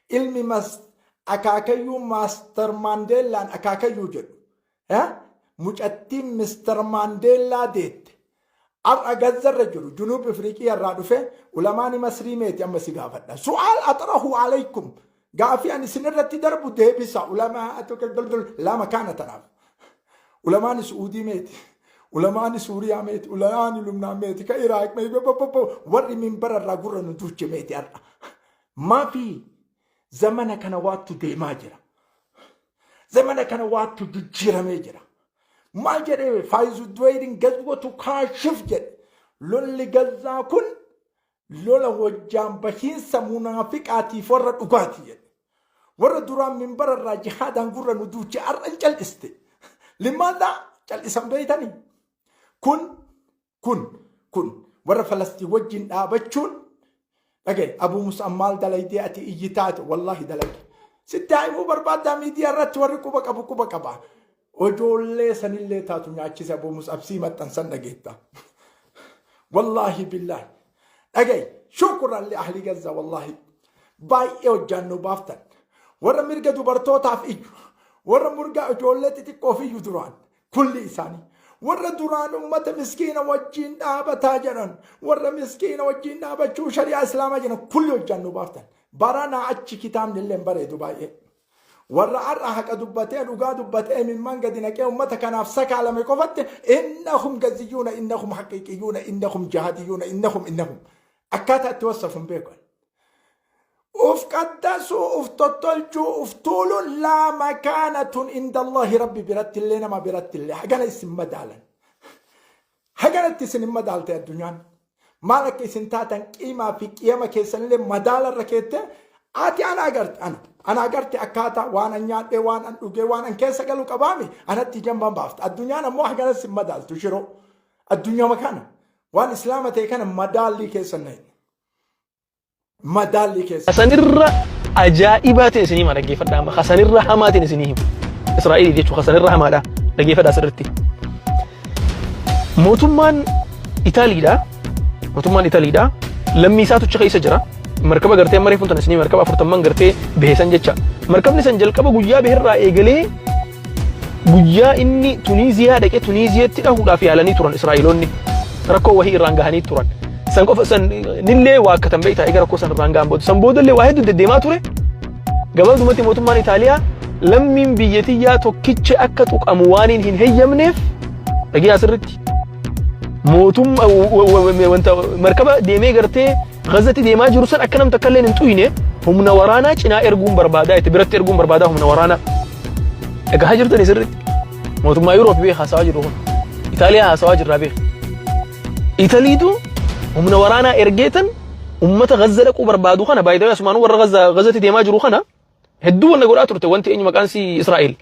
ilmi akaakayyuu maaster maandeellaan akaakayyuu jedhu mucattiin mister maandeellaa deette ar'a gazzarra jiru junuub afriikii irraa dhufe ulamaani masrii meeti amma si gaafadha su'aal atrahu alaykum gaafii ani isinirratti darbu deebisa ulamaa lama kaana tanaaf ulamaani suudii meeti ulamaani suuriyaa meeti ulamaani lumnaa meeti ka iraaq meeti warri minbara irraa gurra nu duuche meeti ar'a maafi zamana kana waattu deemaa jira zamana kana waattu jijjiiramee jira maal jedhee faayizu duwaydiin gazwatu kaashif jedhe lolli gazzaa kun lola wajjaan bahiinsa munaafiqaatiif warra dhugaati jedhe warra duraan minbara irraa jihaadaan gurra nu duuche ar'an cal'iste limaadhaa cal'isan beeytanii kun warra falastiin wajjin dhaabachuun dhagay abuu mus'ab maal dalaydee ati iyyitaate wallahi dalayde sittaa'imuu barbaadaa miidiyaa irratti warri quba qaba ojoollee sanillee taatu nyaachise abuu mus'ab sii maxxansan dhageetta wallahi billahi dhagay shukran li ahli gazzaa wallahi baay'ee hojjaan nu baaftan warra mirga dubartootaaf iyyu warra murga ijoollee xixiqqoof iyyu duraan kulli isaanii warra duraan ummata miskiina wajjin dhaabataa jedhan warra miskiina wajjin dhaabachuu shari'aa islaamaa jedhan kulli hojjaan nu baaftan baranaa achi kitaabni illee bareedu baay'ee warra ar'a haqa dubbatee dhugaa dubbatee mimman gadi naqee ummata kanaaf sakaalame qofatte innahum gaziyyuuna innahum haqiiqiyyuuna innahum jahadiyyuuna innahum akkaataa itti wasafuun beekan uf qaddasuu uf tottolchuu uf tuuluun laa makaanatun inda allahi rabbi biratti illee nama biratti illee hagana isin madaalan haganatti isin hin madaalte addunyaan maal akka isin taatan qiimaa fi qiyama keessanillee madaala irra keette ati ana agarte akkaataa waan an nyaadhee waan an dhugee waan an keessa galu qabaami anatti jamban baafta addunyaan ammoo haganas hin madaaltu shiroo addunyaa makana waan islaama ta'e kana madaalli keessan nahi madaalli keessan hasanirra ajaa'ibaa ta'e isinii ma dhaggeeffadhaa amma hasanirra hamaa ta'e isinii himu Israa'eel jechuun hasanirra hamaadha dhaggeeffadhaa asirratti mootummaan Itaaliidha lammii isaatu achi keessa jira markaba gartee maree funtan isinii markaba 40 gartee beesan jecha markabni san jalqaba guyyaa beherraa eegalee guyyaa inni Tuniiziyaa dhaqee Tuniiziyaatti dhahuudhaaf yaalanii turan Israa'eloonni rakkoo wahii irraan gahanii turan san qofa san nillee waa akkatan beektaa egaa rakkoo san irraan gahan booda san boodallee waa hedduu deddeemaa ture gabaabumatti mootummaan Itaaliyaa lammiin biyyatiyyaa tokkicha akka tuqamu waan hin heeyyamneef dhagee asirratti mootummaa wanta markaba deemee gartee Gazatti deemaa jiru san akka namni takka illee hin xuyne humna waraanaa cinaa erguun barbaadaa itti biratti erguun barbaadaa humna waraanaa egaa jirtan asirratti mootummaa Yuuroop bee haasawaa jiru kun Itaaliyaa haasawaa jirraa bee Italiitu humna waraanaa ergeetan ummata Gazza dhaquu barbaadu kana baay'ee asumaan warra Gazatti deemaa jiru kana hedduu wanna godhaa turte wanti eenyu maqaan si Israa'eel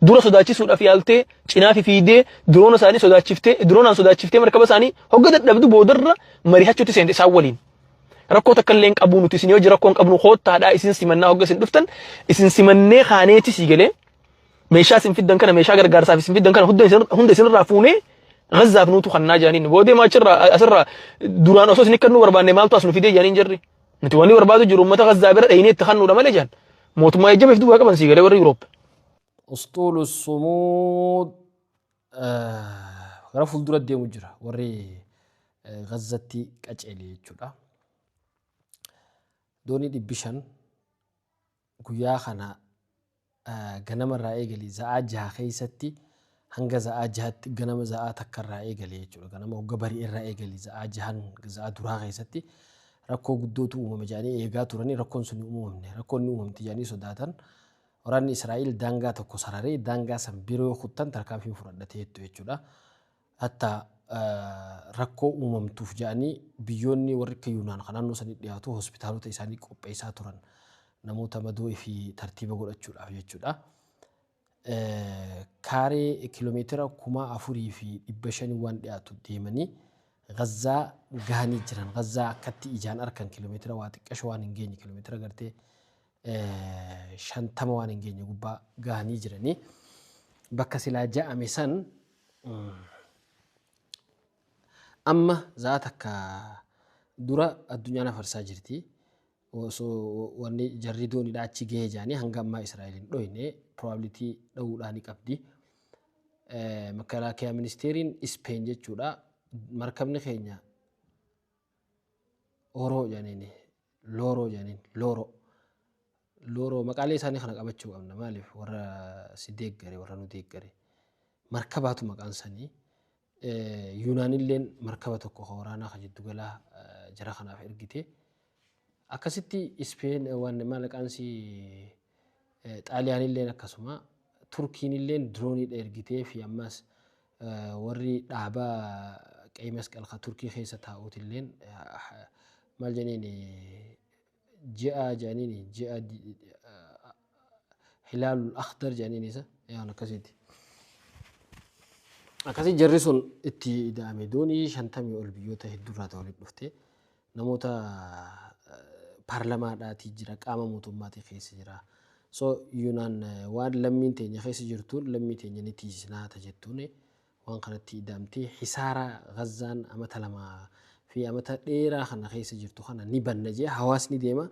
dura sodaachisuudhaaf yaaltee cinaa fi fiidee diroona isaanii sodaachiftee markaba isaanii hogga dadhabdu boodarra mari'achuutti seente isaan waliin rakkoo takka illee qabu nuti isin yoo jira rakkoon qabnu hoottaadhaa isin simannaa hogga isin dhuftan isin simannee kaaneeti si galee meeshaa isin fiddan kana meeshaa gargaarsaaf isin fiddan kana hunda isinirraa fuunee Gazzaaf nuutu kannaa jaaniin boodee maachirraa asirraa duraan osoo isin kannuu barbaanne maaltu as nu fidee jaaniin jirri nuti wanni barbaadu jiru uummata Gazzaa bira dhaynee itti kannuudha malee jaan mootummaa ejjabeef duwwaa qaban si galee warri Yuuroop. أسطول الصمود غرف الدرة دي مجرى وري غزتي كأجلي جدا دوني دي بيشان كويا خنا غنم الرأي جلي زاجها خيستي هنجا زاجهت غنم زاجتك الرأي جلي جدا غنم وجبري الرأي جلي زاجهن زاجدرها خيستي ركو قدوتو ومجاني إيجاتو رني ركون سني أمومني ركون أموم تجاني سوداتن Orang Israel dangga tokko sararee danggaa san biroo kuttan tarkaanfii fudhatee jettu jechuudha. Hatta rakkoo uumamtuuf jedhanii biyyoonni warri akka Yuunaan kan naannoo sanii dhiyaatu hospitaalota isaanii qopheessaa turan namoota madoo fi tartiiba godhachuudhaaf jechuudha. Kaaree kiiloomeetira 4,500 waan dhiyaatu deemanii Gazzaa gahanii jiran. Gazzaa akkatti ijaan arkan kiiloomeetira waa xiqqasho waan hin geenye kiiloomeetira gartee shantama waan hin geenye gubbaa gahanii jiranii bakka silaa ja'ame san amma zaata akka dura addunyaan afarsaa jirti wanni jarri dooniidha achi gahee jaanii hanga ammaa Israa'eliin dhoyne probabilitii dha'uudhaan qabdi. Makalaakiyaa ministeeriin Ispeen jechuudha markabni keenya Oroo jedhaniini Looroo jedhaniin Looroo maqaalee isaanii kana qabachuu qabna maaliif warra si deeggare warra nu deeggare markabaatu maqaan isaanii Yuunaanilleen markaba tokko waraanaa kan jiddu galaa jara kanaaf ergite. Akkasitti Ispeen waan maqaansi Xaaliyaanilleen akkasuma Turkiinilleen diroonii ergitee fi ammas warri dhaabaa qe'ee masqalaa Turkii keessa taa'uutilleen maal jedhaniin ji'a Hilaalul Akhdar jedhaniin isa yaan akkasitti. Akkasii jarri sun itti ida'ame doonii 50 ol biyyoota hedduurraa ta'uu dhufte namoota paarlamaadhaatii jira qaama mootummaatii keessa jira. So Yuunaan waan lammiin teenya keessa jirtuun lammii teenya ni tiisnaa jettuun waan kanatti ida'amtee hisaara Gazaan amata 2 fi amata dheeraa kana keessa jirtu kana ni banna jee hawaasni deema.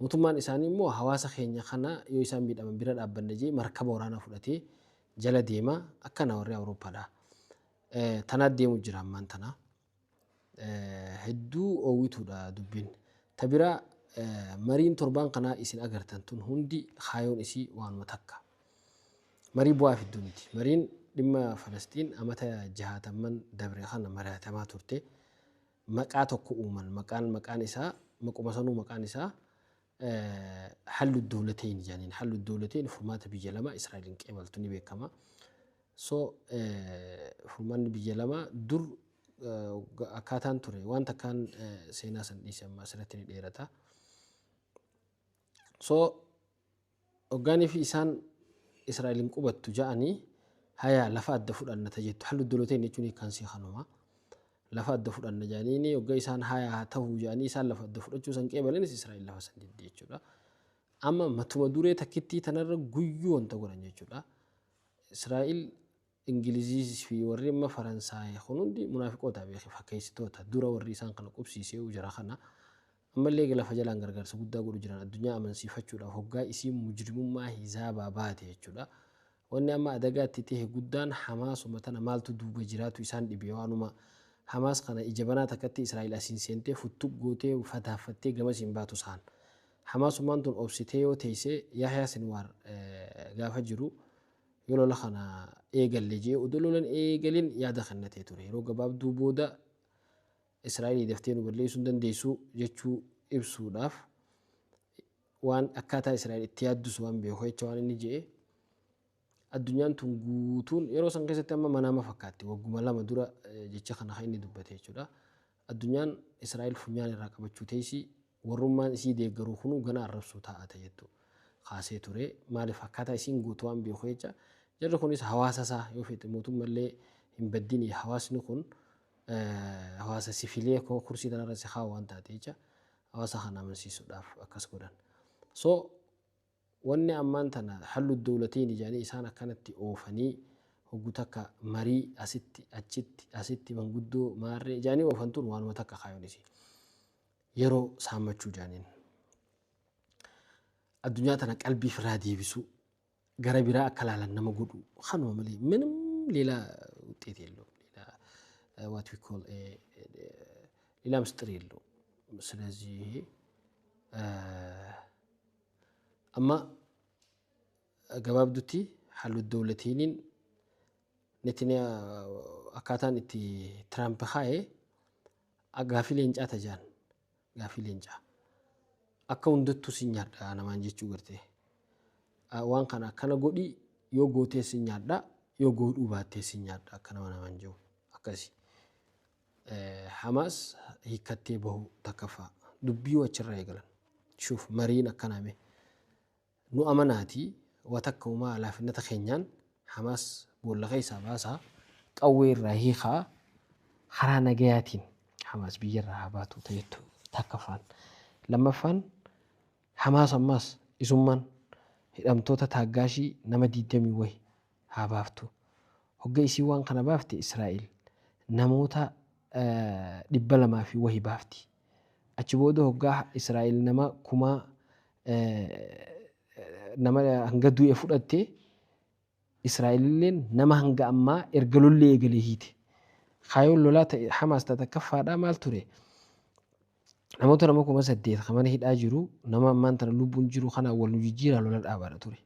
Mootummaan isaanii immoo hawaasa keenya kana yoo isaan miidhaman bira dhaabbanna jee markaba waraanaa fudhatee jala deema akkana warri Awurooppaadha. Tanaa deemu jira ammaan tana. Hedduu oowwituudha dubbiin. Tabira mariin torbaan kanaa isin agartan tun hundi kaayoon isii waanuma takka. Marii bu'aa fidduu miti. Mariin dhimma Falastiin amata 60 dabre kana mari'atamaa turte. Maqaa tokko uuman maqaan isaa maquma sanuu maqaan isaa hallu dawlateen jedhaniin hallu dawlateen furmaata biyya lama Israa'eliin qeebaltu ni beekama. So furmaanni biyya lama dur akkaataan ture waan takkaan seenaa san dhiisee amma asirratti ni dheerata. So hoggaanii fi isaan Israa'eliin qubattu ja'anii haya lafa adda fudhanna jettu hallu dawlateen jechuun kan si kanuma. Lafa adda fudhanna jaaniini hoggaa isaan haya ta'uu jaanii isaan lafa adda fudhachuu san qeebalanis Israa'el lafa san didde jechuudha. Amma matuma duree takkitti tanarra guyyuu wanta godhan jechuudha. Israa'el Ingilizii fi warri amma Faransaay hundi munaafiqoota beekee fakkeessitoota dura warri isaan kana qubsiisee jira kana ammallee lafa jalaan gargaarsa guddaa godhu jiran addunyaa amansiifachuudhaaf hoggaa isii mujrimummaa hisaabaa baate jechuudha. Wanni amma adagaatti ta'e guddaan Hamaasuma tana maaltu duuba jiraatu isaan dhibee waanuma Hamaas kana ijabanaa takkatti Israa'el asiin seentee futtu gootee fataafattee gamas hin baatu isaan. Hamaasumaan tun obsitee yoo teessee Yahyaa Sinwaar gaafa jiru yoo lola kana eegalle jee odoo lolan eegalin yaada kennatee ture. Yeroo gabaabduu booda Israa'el daftee nu balleessuu dandeessu jechuu ibsuudhaaf waan akkaataa Israa'el itti yaaddus waan beeku jecha waan inni jee addunyaan tun guutuun yeroo san keessatti amma manaama fakkaatti wagguma 2 dura jecha kana inni dubbate jechuudha. Addunyaan Israa'el funyaan irraa qabachuu teessi warrummaan isii deeggaruu kunu gana arrabsuu taa'ata jettu kaasee ture maaliif akkaataa isiin guutuu waan beeku jecha jarri kunis hawaasa isaa yoo fedhe mootummallee hin baddini hawaasni kun hawaasa sifilee kursii tanarra si haa waan taate jecha hawaasa kana amansiisuudhaaf akkas godhan. So wanni ammaan tana hallu dawlateen ijaanii isaan akkanatti oofanii hoggu takka marii asitti manguddoo maarree ijaanii oofantuun waanuma takka kaayoon isii yeroo saammachuu jaaniin. Addunyaa tana qalbii firaa deebisuu gara biraa akka laalan nama godhu kanuma malee ምንም ሌላ ውጤት የለውም ሌላ what we call ሌላ ምስጢር የለውም። ስለዚህ أما جواب دوتي حلو الدولتين نتني أكاتان إتي ترامب خاي أغافلين جا تجان غافلين جا أكون دتو سينيار أنا ما نجي شوكرتي وان كنا غودي يو غوتي سينيار دا يو غود وباتي سينيار دا كنا ما نجو أكاسي حماس هي كتبه تكفى دبيو أشرا يقولن شوف مارينا كنامه نو أماناتي وتكوما على فنة خنيان حماس بولا غيسا باسا قوي رهيخا خرانا جياتين حماس بيجر رهباتو تيتو تكفان لما فان حماس أماس إسمان هدمتوتا تاقاشي نمدي دمي وي هابافتو هقا إسيوان كان بافتي إسرائيل نموتا دبلا ما في وهي بافتي achi booda hoggaa Israa'el nama kuma nama hanga du'e fudhatte Israa'elilleen nama hanga ammaa erga lollee eegalee hiite. Kaayoon lolaa ta'e Hamaas tatakaffaadhaa maal ture? Namoota nama 8,000 kan mana hidhaa jiru nama ammaan tana lubbuun jiru kanaan wal nu jijjiiraa lola dhaabaadha ture.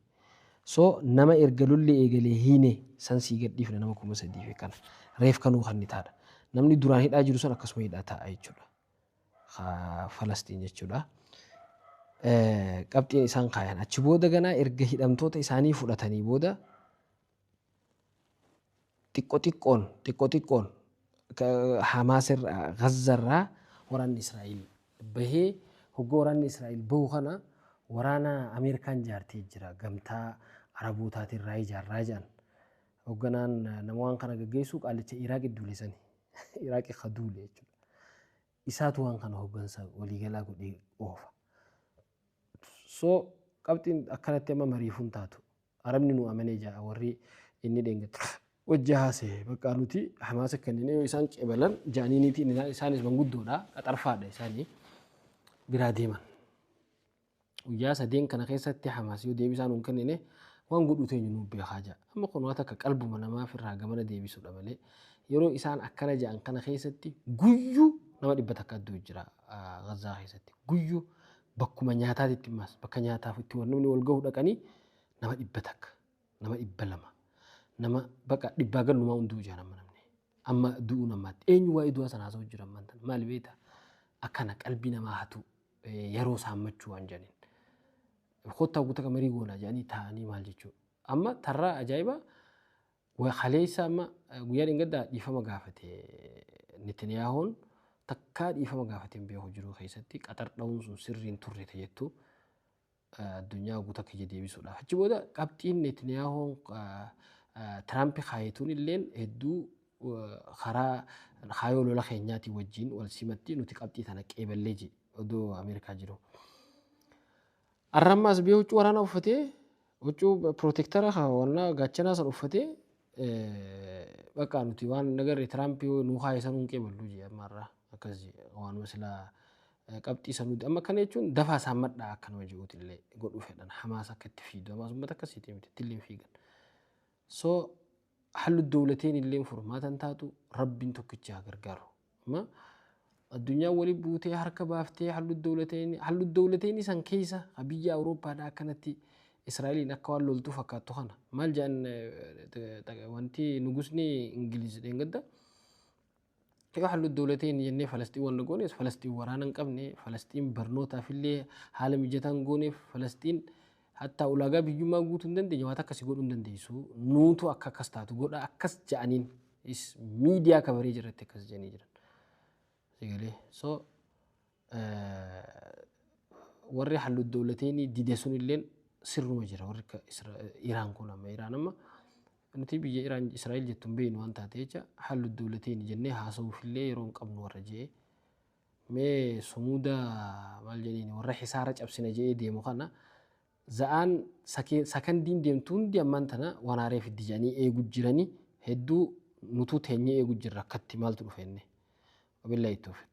So nama erga lollee eegalee hiine san sii gadhiifne nama 3,000 kana reef kanuu kan ni taadha. Namni duraan hidhaa jiru sun akkasuma hidhaa taa'a jechuudha. Falastiin jechuudha. Qabxiin isaan kaayan achi booda ganaa erga hidhamtoota isaanii fudhatanii booda xiqqoo xiqqoon Hamaas irraa Gazzarraa waraanni Israa'el bahee hogga waraanni Israa'el bahu kana waraana Ameerikaan jaartee jira gamtaa Arabootaatiin irraa ijaarraa jedhan hogganaan nama waan kana gaggeessuu qaalicha Iraaqi duulesani Iraaqi kaduule jechuudha. Isaatu waan kana hoggansa waliigalaa godhee oofa. So qabxiin akkanatti amma mariifuun taatu Arabni nu amanee jaa warri inni dheengatu wajji haasee bakka nuti Hamaas kanneen yoo isaan qeebalan jaaniiniiti isaanis manguddoodha qaxarfaadha isaanii biraa deeman. Guyyaa sadeen kana keessatti Hamaas yoo deebisaan hin kennine waan godhu teenyu nu beekaa jaa. Amma kun waan akka qalbuma namaaf irraa gamana deebisuudha malee yeroo isaan akkana ja'an kana keessatti guyyuu nama 100 akka adduu jira Gazzaa keessatti guyyuu bakkuma nyaataatti maas bakka nyaataaf itti namni wal ga'uu dhaqanii nama 100 akka nama 200 nama bakka 100 gannumaa hunduu jaa namni amma du'uu namaatti eenyu waa'ee du'a sanaa soo jira ammaan tan maal beeta akkana qalbii namaa hatu yeroo saammachuu waan jedhaniin kottaa guutaa marii goonaa jedhanii taa'anii maal jechuu amma tarraa ajaa'iba kaleessa amma guyyaa dhingaddaa dhiifama gaafate Netaniyaahoon takkaa dhiifama gaafateen beeku jiru keessatti qaxar dha'uun sun sirriin turre jettu addunyaa guutaa kiyya deebisuudhaaf achi booda qabxiin Netaniyaahoon Tiraamp kaayituun illeen hedduu karaa kaayoo lola keenyaatii wajjin wal simatti nuti qabxii tana qeeballee je odoo Ameerikaa jiru. Arrammaas bee huccuu waraanaa uffatee huccuu pirootektara wanna gaachanaa san uffatee bakka nuti waan nagarre Tiraamp nuu kaayisan hin qeeballu je ammarraa akkas je waanuma silaa qabxii sanuu amma kana jechuun dafaa saammadhaa akka nama jiruuti illee godhuu fedhan Hamaas akka itti fiidu Hamaas uummata akkasiiti miti itti illee fiigan. So hallu dawlateen illee furmaatan taatu rabbiin tokkicha gargaaru. Ma addunyaa wali buutee harka baaftee hallu dawlateen san keessa biyya Awurooppaadhaa akkanatti Israa'eliin akka waan loltuu fakkaattu kana maal jedhan wanti nugusni Ingiliz deengadda yoo hallu dawlateen jennee Falastiin waan gooneef Falastiin waraana hin qabne Falastiin barnootaaf illee haala mijataan gooneef Falastiin hatta ulaagaa biyyummaa guutuu hin dandeenye waan akkasii godhuu hin dandeessu nuutu akka akkas taatu godha akkas ja'aniin miidiyaa kabaree jirratti akkas jedhanii jiran. Sigalee so warri hallu dawlateen dide sun illeen sirruma jira warri Iraan kun amma Iraan amma nuti biyya Iraan Israa'el jettuun beeynu waan taate jecha hallu dawlateen jennee haasa'uuf illee yeroo hin qabnu warra jee mee sumuuda maal jedhanii warra hisaara cabsina jee deemu kana za'aan sakandiin deemtu hundi ammaan tana waan haareef itti jedhanii eeguu jiranii hedduu nutu teenyee eeguu jirra akkatti maaltu dhufeenne wabillahi tawfiq.